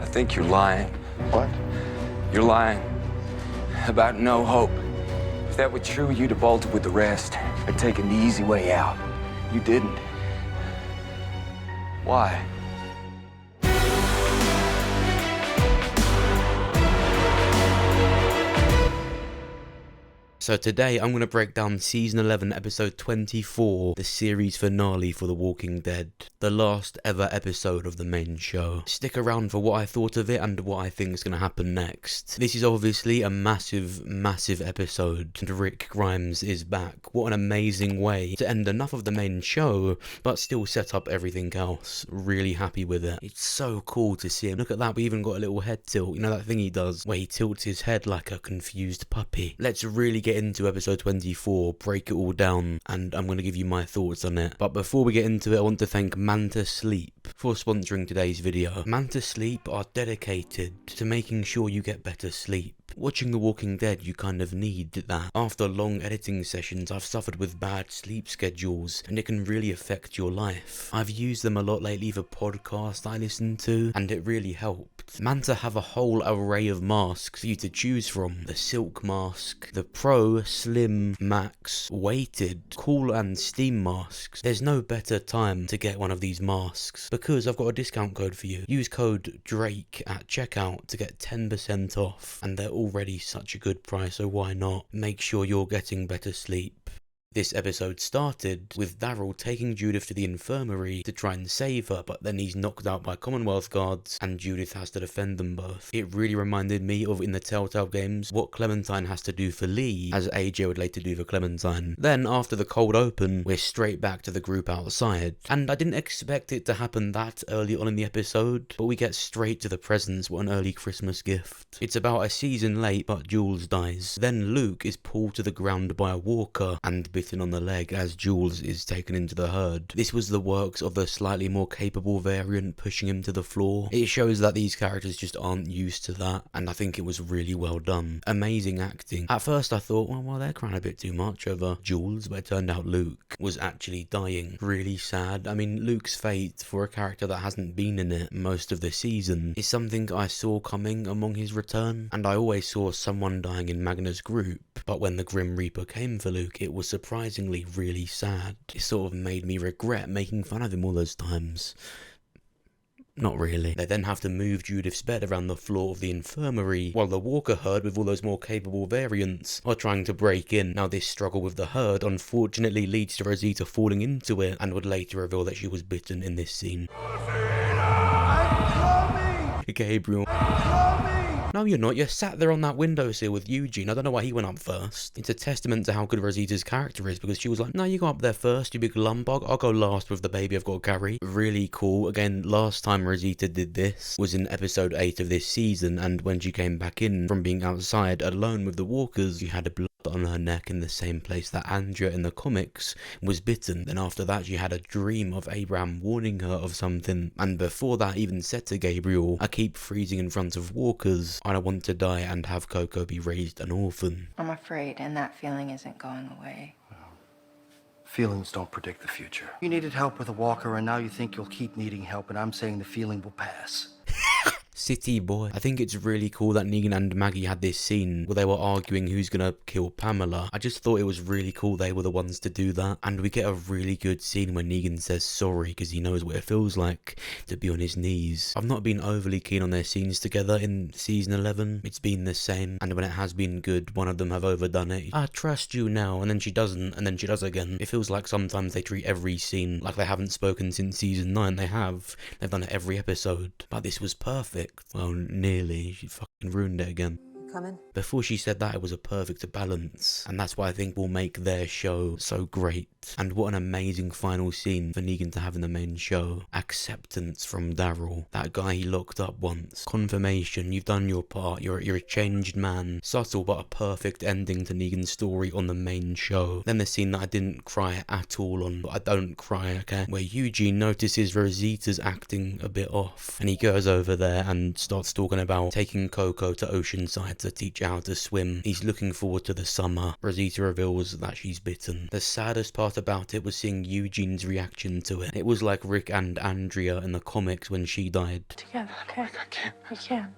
think you're lying. What? You're lying about no hope. If that were true, you'd have bolted with the rest or taken the easy way out. You didn't. Why? So today I'm going to break down season 11 episode 24, the series finale for The Walking Dead, the last ever episode of the main show. Stick around for what I thought of it and what I think is going to happen next. This is obviously a massive episode, and Rick Grimes is back. What an amazing way to end enough of the main show but still set up everything else. Really happy with it. It's so cool to see him. Look at that, we even got a little head tilt. You know that thing he does where he tilts his head like a confused puppy. Let's really get into episode 24, break it all down, and I'm going to give you my thoughts on it. But before we get into it, I want to thank Manta Sleep for sponsoring today's video. Manta Sleep are dedicated to making sure you get better sleep. Watching The Walking Dead, you kind of need that. After long editing sessions, I've suffered with bad sleep schedules, and it can really affect your life. I've used them a lot lately for podcasts I listen to, and it really helped. Manta have a whole array of masks for you to choose from. The Silk Mask, the Pro, Slim, Max, Weighted, Cool and Steam masks. There's no better time to get one of these masks, because I've got a discount code for you. Use code DRAKE at checkout to get 10% off, and they're already such a good price, so why not? Make sure you're getting better sleep. This episode started with Daryl taking Judith to the infirmary to try and save her, but then he's knocked out by Commonwealth guards and Judith has to defend them both. It really reminded me of in the Telltale games what Clementine has to do for Lee, as AJ would later do for Clementine. Then after the cold open, we're straight back to the group outside, and I didn't expect it to happen that early on in the episode, but we get straight to the presents. What an early Christmas gift. It's about a season late, but Jules dies. Then Luke is pulled to the ground by a walker and bitten on the leg as Jules is taken into the herd. This was the works of the slightly more capable variant pushing him to the floor. It shows that these characters just aren't used to that, and I think it was really well done. Amazing acting. At first I thought, well they're crying a bit too much over Jules, but it turned out Luke was actually dying. Really sad. I mean, Luke's fate for a character that hasn't been in it most of the season is something I saw coming among his return, and I always saw someone dying in Magna's group, but when the Grim Reaper came for Luke, it was surprisingly really sad. It sort of made me regret making fun of him all those times. Not really. They then have to move Judith's bed around the floor of the infirmary, while the walker herd with all those more capable variants are trying to break in. Now this struggle with the herd unfortunately leads to Rosita falling into it, and would later reveal that she was bitten in this scene. Gabriel. No, you're not. You're sat there on that windowsill with Eugene. I don't know why he went up first. It's a testament to how good Rosita's character is, because she was like, no, you go up there first, you big lump. I'll go last with the baby I've got to carry. Really cool. Again, last time Rosita did this was in episode 8 of this season, and when she came back in from being outside alone with the walkers, she had a blood on her neck in the same place that Andrea in the comics was bitten. Then after that, she had a dream of Abraham warning her of something, and before that even said to Gabriel, I keep freezing in front of walkers. I don't want to die and have Coco be raised an orphan. I'm afraid, and that feeling isn't going away. Feelings don't predict the future. You needed help with a walker, and now you think you'll keep needing help, and I'm saying the feeling will pass. City boy. I think it's really cool that Negan and Maggie had this scene where they were arguing who's gonna kill Pamela. I just thought it was really cool they were the ones to do that, and we get a really good scene when Negan says sorry because he knows what it feels like to be on his knees. I've not been overly keen on their scenes together in season 11. It's been the same, and when it has been good, one of them have overdone it. I trust you now, and then she doesn't, and then she does again. It feels like sometimes they treat every scene like they haven't spoken since season 9. They have. They've done it every episode, but this was perfect. Well, nearly. She fucking ruined it again. Coming. Before she said that, it was a perfect balance, and that's what I think will make their show so great. And what an amazing final scene for Negan to have in the main show. Acceptance from Daryl, that guy he locked up once. Confirmation, you've done your part, you're a changed man. Subtle but a perfect ending to Negan's story on the main show. Then the scene that I didn't cry at all on, but I don't cry, okay? Where Eugene notices Rosita's acting a bit off, and he goes over there and starts talking about taking Coco to Oceanside. to teach her how to swim. He's looking forward to the summer. Rosita reveals that she's bitten. The saddest part about it was seeing Eugene's reaction to it. It was like Rick and Andrea in the comics when she died. Together, okay? I can't. We can't.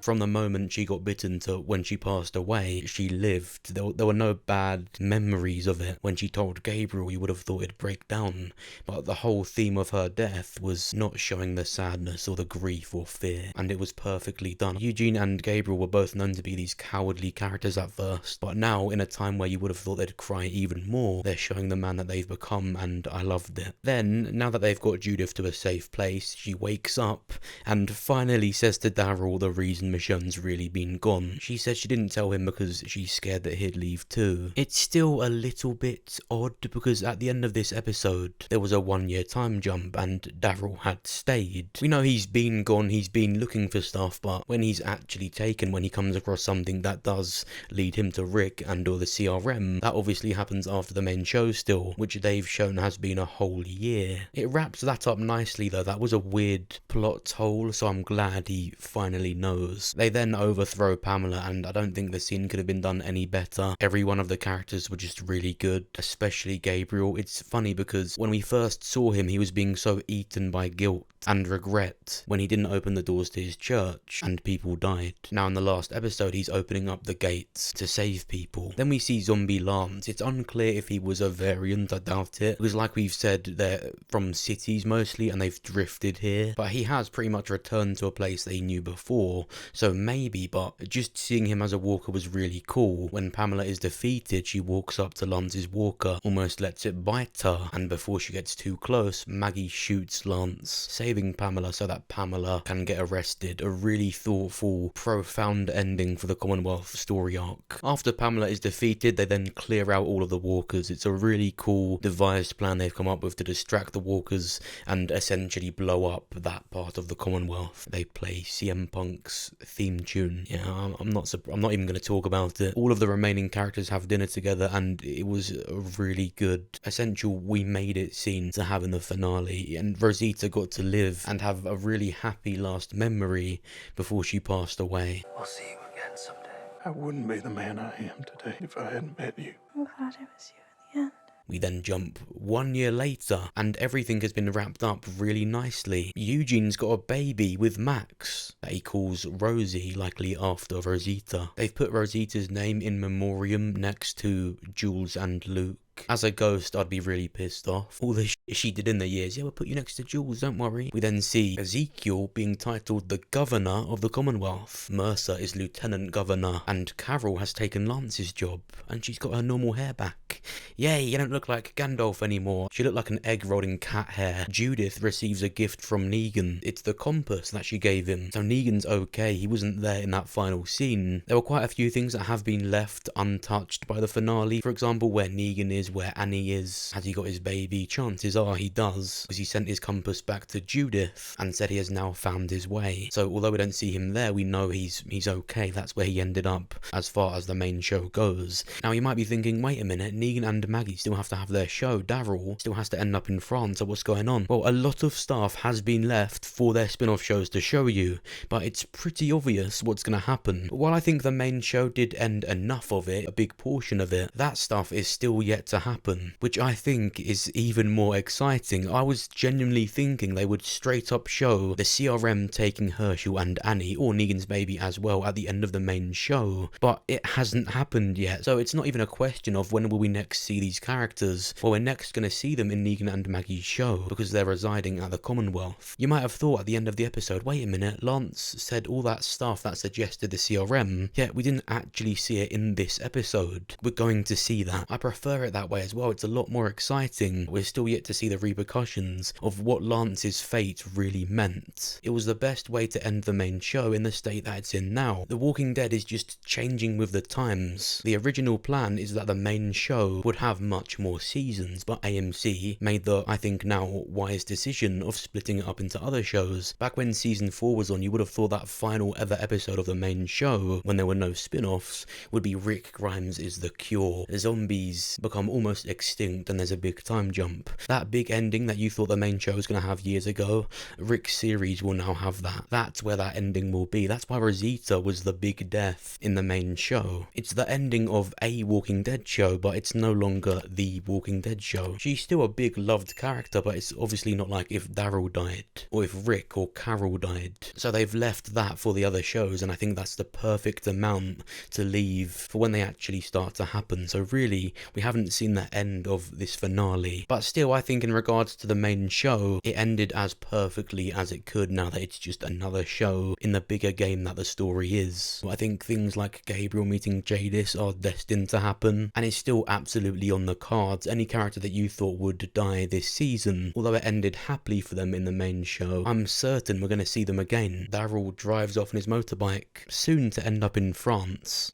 From the moment she got bitten to when she passed away, she lived. There were no bad memories of it. When she told Gabriel, you would have thought it'd break down. But the whole theme of her death was not showing the sadness or the grief or fear. And it was perfectly done. Eugene and Gabriel were both known to be these cowardly characters at first. But now, in a time where you would have thought they'd cry even more, they're showing the man that they've become, and I loved it. Then, now that they've got Judith to a safe place, she wakes up and finally says to Daryl the reason Michonne's really been gone. She said she didn't tell him because she's scared that he'd leave too. It's still a little bit odd because at the end of this episode there was a 1-year time jump and Daryl had stayed. We know he's been gone, he's been looking for stuff, but when he's actually taken, when he comes across something that does lead him to Rick and or the CRM, that obviously happens after the main show still, which they've shown has been a whole year. It wraps that up nicely though. That was a weird plot hole, so I'm glad he finally knows. They then overthrow Pamela, and I don't think the scene could have been done any better. Every one of the characters were just really good, especially Gabriel. It's funny because when we first saw him, he was being so eaten by guilt and regret when he didn't open the doors to his church and people died. Now in the last episode, he's opening up the gates to save people. Then we see Zombie Lance. It's unclear if he was a variant, I doubt it. It was like we've said, they're from cities mostly and they've drifted here, but he has pretty much returned to a place they knew before. So maybe, but just seeing him as a walker was really cool. When Pamela is defeated, she walks up to Lance's walker, almost lets it bite her, and before she gets too close, Maggie shoots Lance, saving Pamela so that Pamela can get arrested. A really thoughtful, profound ending for the Commonwealth story arc. After Pamela is defeated, they then clear out all of the walkers. It's a really cool devised plan they've come up with to distract the walkers and essentially blow up that part of the Commonwealth. They play CM Punk's theme tune. Yeah, I'm not even going to talk about it. All of the remaining characters have dinner together and it was a really good, essential we made it scene to have in the finale, and Rosita got to live and have a really happy last memory before she passed away. We'll see you again someday. I wouldn't be the man I am today if I hadn't met you. I'm glad it was you in the end. We then jump 1 year later, and everything has been wrapped up really nicely. Eugene's got a baby with Max that he calls Rosie, likely after Rosita. They've put Rosita's name in memoriam next to Jules and Luke. As a ghost, I'd be really pissed off. All the shit she did in the years. Yeah, we'll put you next to Jules, don't worry. We then see Ezekiel being titled the Governor of the Commonwealth. Mercer is Lieutenant Governor, and Carol has taken Lance's job, and she's got her normal hair back. Yay, you don't look like Gandalf anymore. She looked like an egg rolled in cat hair. Judith receives a gift from Negan. It's the compass that she gave him. So Negan's okay, he wasn't there in that final scene. There were quite a few things that have been left untouched by the finale. For example, where Negan is, where Annie is. Has he got his baby? Chances are he does, because he sent his compass back to Judith and said he has now found his way. So although we don't see him there, we know he's okay. That's where he ended up as far as the main show goes. Now you might be thinking, wait a minute, Negan and Maggie still have to have their show. Daryl still has to end up in France, so what's going on? Well, a lot of stuff has been left for their spin-off shows to show you, but it's pretty obvious what's going to happen. While I think the main show did end enough of it, a big portion of it, that stuff is still yet to happen, which I think is even more exciting. I was genuinely thinking they would straight up show the CRM taking Herschel and Annie, or Negan's baby as well, at the end of the main show, but it hasn't happened yet, so it's not even a question of when will we next see these characters. Well, we're next going to see them in Negan and Maggie's show, because they're residing at the Commonwealth. You might have thought at the end of the episode, wait a minute, Lance said all that stuff that suggested the CRM, yet we didn't actually see it in this episode. We're going to see that. I prefer it that way as well. It's a lot more exciting. We're still yet to see the repercussions of what Lance's fate really meant. It was the best way to end the main show in the state that it's in now. The Walking Dead is just changing with the times. The original plan is that the main show would have much more seasons, but AMC made the, I think now, wise decision of splitting it up into other shows. Back when season 4 was on, you would have thought that final ever episode of the main show, when there were no spin-offs, would be Rick Grimes is the Cure. The zombies become almost extinct and there's a big time jump. That That big ending that you thought the main show was going to have years ago, Rick's series will now have that. That's where that ending will be. That's why Rosita was the big death in the main show. It's the ending of a Walking Dead show, but it's no longer the Walking Dead show. She's still a big loved character, but it's obviously not like if Daryl died, or if Rick or Carol died. So they've left that for the other shows, and I think that's the perfect amount to leave for when they actually start to happen. So really, we haven't seen the end of this finale. But still, I think in regards to the main show, it ended as perfectly as it could now that it's just another show in the bigger game that the story is. I think things like Gabriel meeting Jadis are destined to happen, and it's still absolutely on the cards. Any character that you thought would die this season, although it ended happily for them in the main show, I'm certain we're going to see them again. Daryl drives off on his motorbike, soon to end up in France.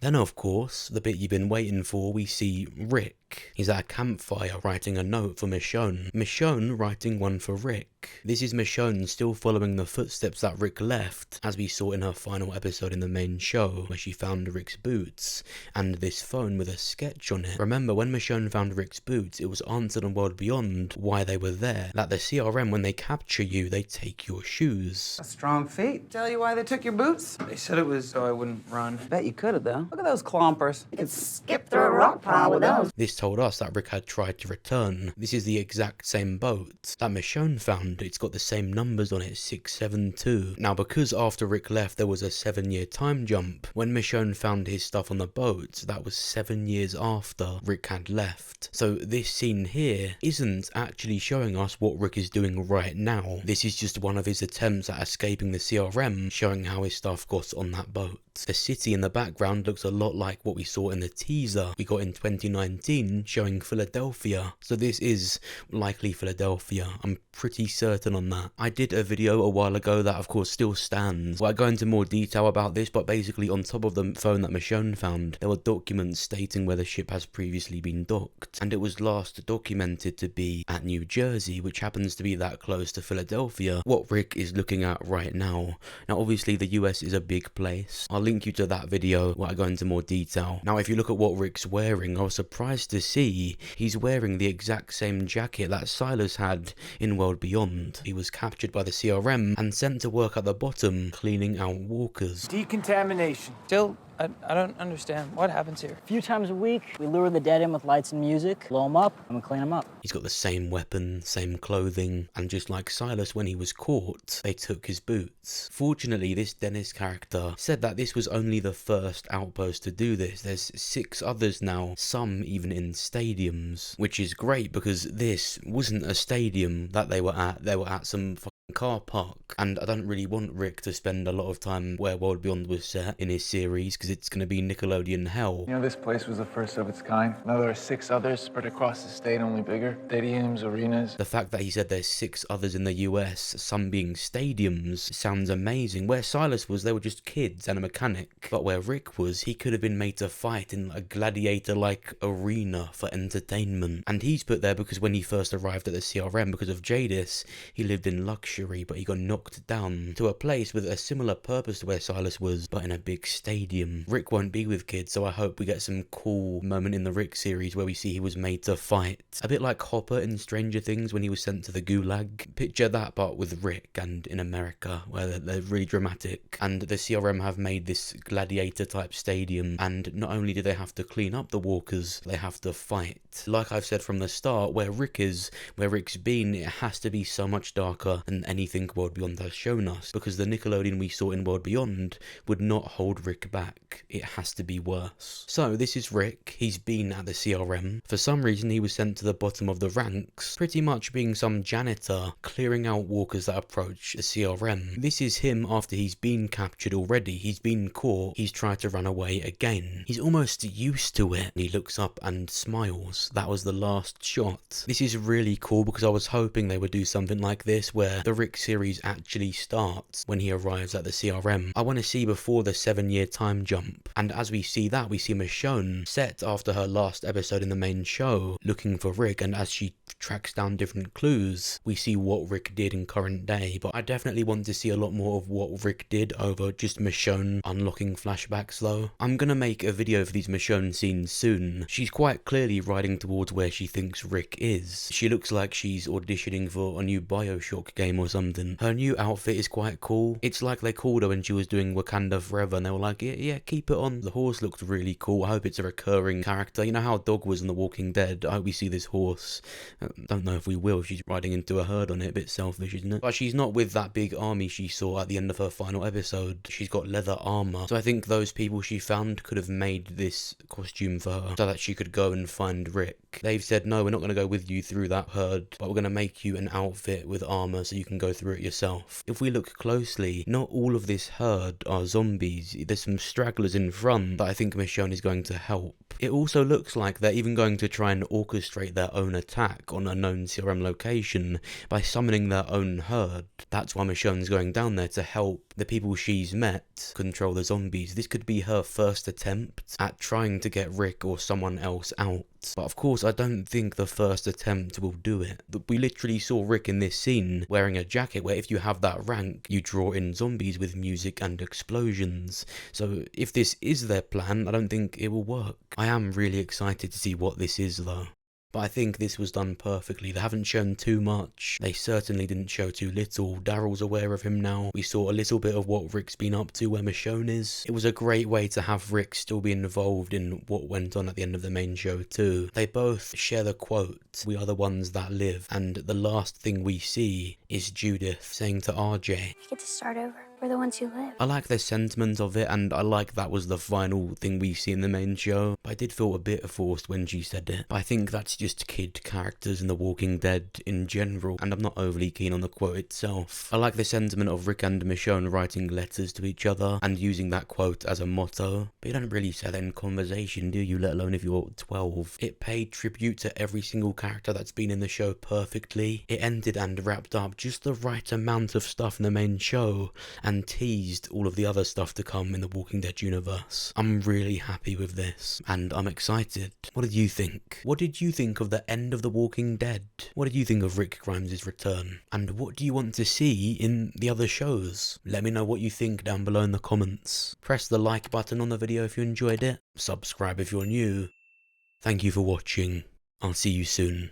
Then of course, the bit you've been waiting for, we see Rick. He's at a campfire writing a note for Michonne. Michonne writing one for Rick. This is Michonne still following the footsteps that Rick left, as we saw in her final episode in the main show, where she found Rick's boots, and this phone with a sketch on it. Remember, when Michonne found Rick's boots, it was answered on World Beyond why they were there. That the CRM, when they capture you, they take your shoes. A strong feat. Tell you why they took your boots? They said it was so I wouldn't run. Bet you could have, though. Look at those clompers. You could skip through a rock pile with those. This told us that Rick had tried to return. This is the exact same boat that Michonne found. It's got the same numbers on it, 672. Now, because after Rick left there was a 7-year time jump, when Michonne found his stuff on the boat, that was 7 years after Rick had left. So this scene here isn't actually showing us what Rick is doing right now. This is just one of his attempts at escaping the CRM, showing how his stuff got on that boat. The city in the background looks a lot like what we saw in the teaser we got in 2019 showing Philadelphia. So this is likely Philadelphia. I'm pretty certain on that. I did a video a while ago that of course still stands, where I go into more detail about this, but basically on top of the phone that Michonne found, there were documents stating where the ship has previously been docked, and it was last documented to be at New Jersey, which happens to be that close to Philadelphia, what Rick is looking at right now. Now obviously the US is a big place. I'll link you to that video where I go into more detail. Now if you look at what Rick's wearing, I was surprised to see he's wearing the exact same jacket that Silas had in World Beyond. He was captured by the CRM and sent to work at the bottom cleaning out walkers. Decontamination. Still, I don't understand. What happens here? A few times a week, we lure the dead in with lights and music, blow them up, and we clean them up. He's got the same weapon, same clothing, and just like Silas when he was caught, they took his boots. Fortunately, this Dennis character said that this was only the first outpost to do this. There's 6 others now, some even in stadiums, which is great because this wasn't a stadium that they were at. They were at some car park, and I don't really want Rick to spend a lot of time where World Beyond was set in his series, because it's going to be Nickelodeon hell. You know, this place was the first of its kind. Now there are 6 others spread across the state, only bigger. Stadiums, arenas. The fact that he said there's 6 others in the US, some being stadiums, sounds amazing. Where Silas was, they were just kids and a mechanic. But where Rick was, he could have been made to fight in a gladiator-like arena for entertainment. And he's put there because when he first arrived at the CRM, because of Jadis, he lived in luxury, but he got knocked down to a place with a similar purpose to where Silas was, but in a big stadium. Rick won't be with kids, so I hope we get some cool moment in the Rick series where we see he was made to fight. A bit like Hopper in Stranger Things when he was sent to the Gulag. Picture that, but with Rick and in America, where they're really dramatic. And the CRM have made this gladiator type stadium, and not only do they have to clean up the walkers, they have to fight. Like I've said from the start, where Rick is, where Rick's been, it has to be so much darker than anything World Beyond has shown us, because the Nickelodeon we saw in World Beyond would not hold Rick back. It has to be worse. So this is Rick. He's been at the CRM. For some reason he was sent to the bottom of the ranks, pretty much being some janitor clearing out walkers that approach the CRM. This is him after he's been captured already. He's been caught. He's tried to run away again. He's almost used to it. He looks up and smiles. That was the last shot. This is really cool because I was hoping they would do something like this where the Rick series actually starts when he arrives at the CRM. I want to see before the 7-year time jump, and as we see that, we see Michonne set after her last episode in the main show looking for Rick, and as she tracks down different clues, we see what Rick did in current day. But I definitely want to see a lot more of what Rick did over just Michonne unlocking flashbacks though. I'm gonna make a video for these Michonne scenes soon. She's quite clearly riding towards where she thinks Rick is. She looks like she's auditioning for a new Bioshock game or something. Her new outfit is quite cool. It's like they called her when she was doing Wakanda Forever and they were like, yeah, keep it on. The horse looked really cool. I hope it's a recurring character. You know how Dog was in The Walking Dead? I hope we see this horse. Don't know if we will. She's riding into a herd on it. A bit selfish, isn't it? But she's not with that big army she saw at the end of her final episode. She's got leather armor. So I think those people she found could have made this costume for her so that she could go and find Rick. They've said, no, we're not going to go with you through that herd, but we're going to make you an outfit with armor so you can go through it yourself. If we look closely, not all of this herd are zombies. There's some stragglers in front that I think Michonne is going to help. It also looks like they're even going to try and orchestrate their own attack on a known CRM location by summoning their own herd. That's why Michonne's going down there, to help the people she's met control the zombies. This could be her first attempt at trying to get Rick or someone else out. But of course, I don't think the first attempt will do it. We literally saw Rick in this scene wearing a jacket where if you have that rank, you draw in zombies with music and explosions. So if this is their plan, I don't think it will work. I am really excited to see what this is though. But I think this was done perfectly. They haven't shown too much. They certainly didn't show too little. Daryl's aware of him now. We saw a little bit of what Rick's been up to where Michonne is. It was a great way to have Rick still be involved in what went on at the end of the main show too. They both share the quote, "We are the ones that live," and the last thing we see is Judith saying to RJ, "We get to start over. We're the ones who live." I like the sentiment of it, and I like that was the final thing we see in the main show. But I did feel a bit forced when she said it. But I think that's just kid characters in The Walking Dead in general, and I'm not overly keen on the quote itself. I like the sentiment of Rick and Michonne writing letters to each other and using that quote as a motto. But you don't really say that in conversation, do you? Let alone if you're 12. It paid tribute to every single character that's been in the show perfectly. It ended and wrapped up just the right amount of stuff in the main show, and teased all of the other stuff to come in the Walking Dead universe. I'm really happy with this, and I'm excited. What did you think? What did you think of the end of The Walking Dead? What did you think of Rick Grimes' return? And what do you want to see in the other shows? Let me know what you think down below in the comments. Press the like button on the video if you enjoyed it. Subscribe if you're new. Thank you for watching. I'll see you soon.